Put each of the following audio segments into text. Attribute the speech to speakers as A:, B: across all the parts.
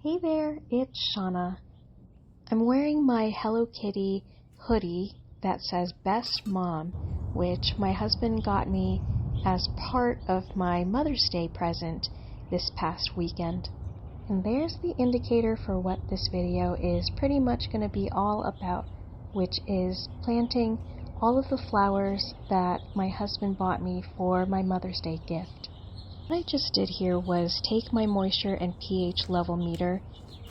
A: Hey there, it's Shauna. I'm wearing my Hello Kitty hoodie that says Best Mom, which my husband got me as part of my Mother's Day present this past weekend. And there's the indicator for what this video is pretty much going to be all about, which is planting all of the flowers that my husband bought me for my Mother's Day gift. What I just did here was take my moisture and pH level meter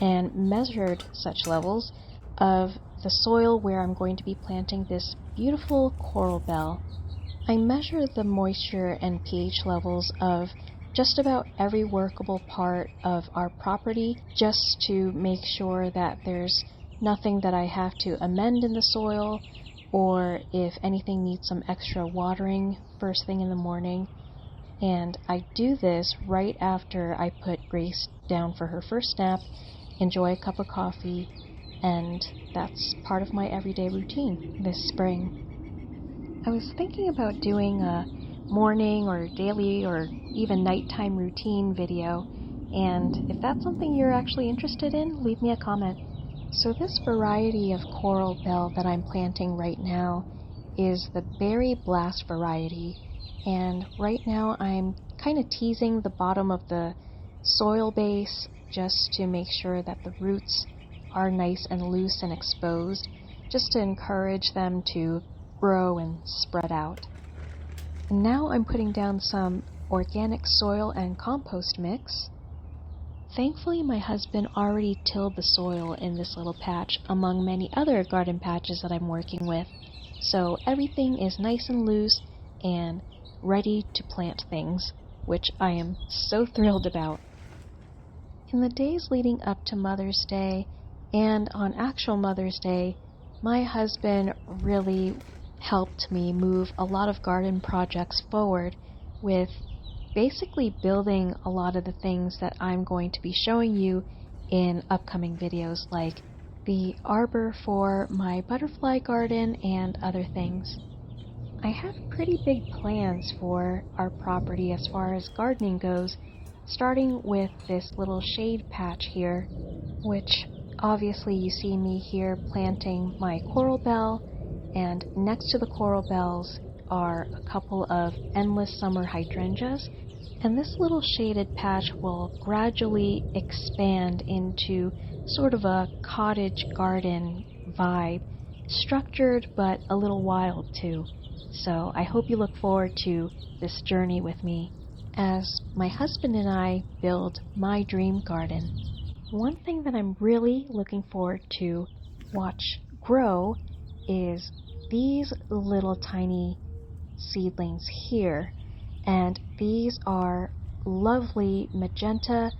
A: and measured such levels of the soil where I'm going to be planting this beautiful coral bell. I measure the moisture and pH levels of just about every workable part of our property just to make sure that there's nothing that I have to amend in the soil, or if anything needs some extra watering first thing in the morning. And I do this right after I put Grace down for her first nap, enjoy a cup of coffee, and that's part of my everyday routine this spring. I was thinking about doing a morning or daily or even nighttime routine video, and if that's something you're actually interested in, leave me a comment. So this variety of coral bell that I'm planting right now is the Berry Blast variety, and right now I'm kind of teasing the bottom of the soil base just to make sure that the roots are nice and loose and exposed, just to encourage them to grow and spread out. And now I'm putting down some organic soil and compost mix. Thankfully, my husband already tilled the soil in this little patch among many other garden patches that I'm working with, so everything is nice and loose and ready to plant things, which I am so thrilled about. In the days leading up to Mother's Day and on actual Mother's Day, my husband really helped me move a lot of garden projects forward with basically building a lot of the things that I'm going to be showing you in upcoming videos, like the arbor for my butterfly garden and other things. I have pretty big plans for our property as far as gardening goes, starting with this little shade patch here, which obviously you see me here planting my coral bell, and next to the coral bells are a couple of endless summer hydrangeas, and this little shaded patch will gradually expand into sort of a cottage garden vibe, structured but a little wild too. So I hope you look forward to this journey with me as my husband and I build my dream garden. One thing that I'm really looking forward to watch grow is these little tiny seedlings here, and these are lovely magenta,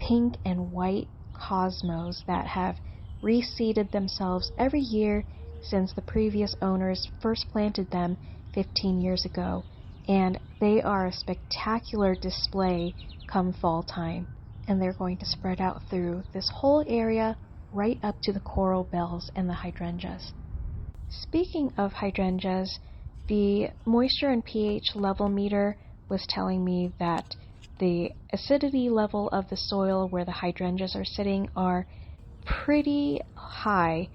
A: pink, and white cosmos that have reseeded themselves every year since the previous owners first planted them 15 years ago, and they are a spectacular display come fall time, and they're going to spread out through this whole area right up to the coral bells and the hydrangeas. Speaking of hydrangeas, the moisture and pH level meter was telling me that the acidity level of the soil where the hydrangeas are sitting are pretty high.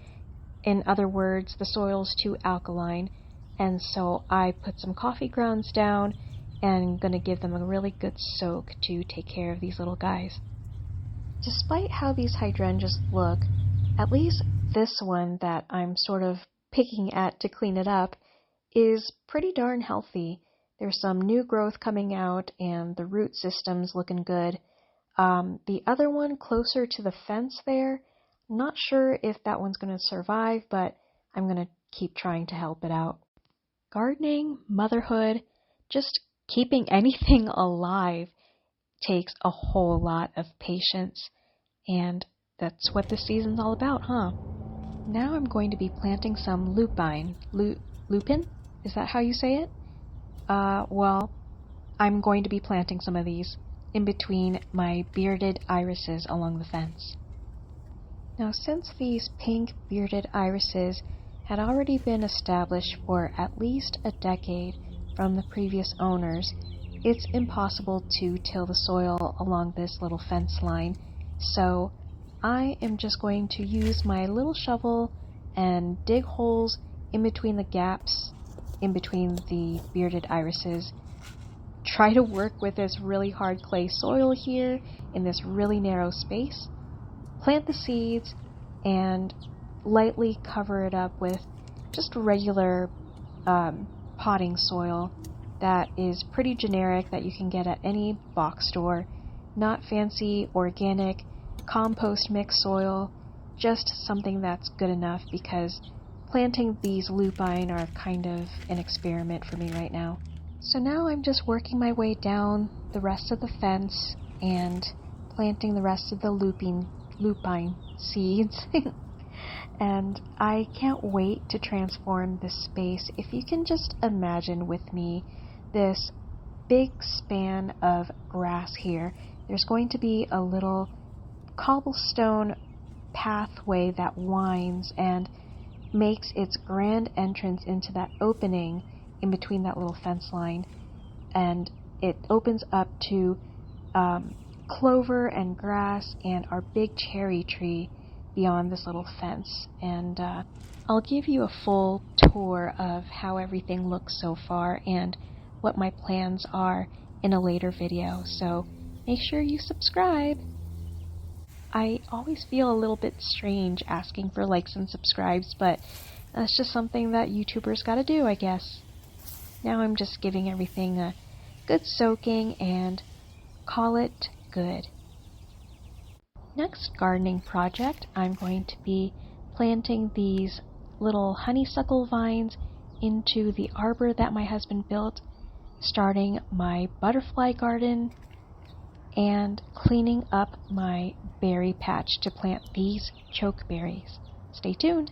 A: In other words, the soil's too alkaline, and so I put some coffee grounds down and I'm going to give them a really good soak to take care of these little guys. Despite how these hydrangeas look, at least this one that I'm sort of picking at to clean it up is pretty darn healthy. There's some new growth coming out and the root system's looking good. The other one closer to the fence there, not sure if that one's going to survive, but I'm going to keep trying to help it out. Gardening, motherhood, just keeping anything alive takes a whole lot of patience, and that's what this season's all about, huh? Now I'm going to be planting some lupine. Lupine? Is that how you say it? Well, I'm going to be planting some of these in between my bearded irises along the fence. Now, since these pink bearded irises had already been established for at least a decade from the previous owners, it's impossible to till the soil along this little fence line, so I am just going to use my little shovel and dig holes in between the gaps, in between the bearded irises. Try to work with this really hard clay soil here in this really narrow space. Plant the seeds and lightly cover it up with just regular potting soil that is pretty generic that you can get at any box store. Not fancy, organic, compost mix soil, just something that's good enough because planting these lupine are kind of an experiment for me right now. So now I'm just working my way down the rest of the fence and planting the rest of the lupine seeds. And I can't wait to transform this space. If you can just imagine with me this big span of grass here, there's going to be a little cobblestone pathway that winds and makes its grand entrance into that opening in between that little fence line, and it opens up to clover and grass and our big cherry tree beyond this little fence. And I'll give you a full tour of how everything looks so far and what my plans are in a later video, so make sure you subscribe. I always feel a little bit strange asking for likes and subscribes, but that's just something that YouTubers gotta do, I guess. Now I'm just giving everything a good soaking and call it good. Next gardening project, I'm going to be planting these little honeysuckle vines into the arbor that my husband built, starting my butterfly garden, and cleaning up my berry patch to plant these chokeberries. Stay tuned!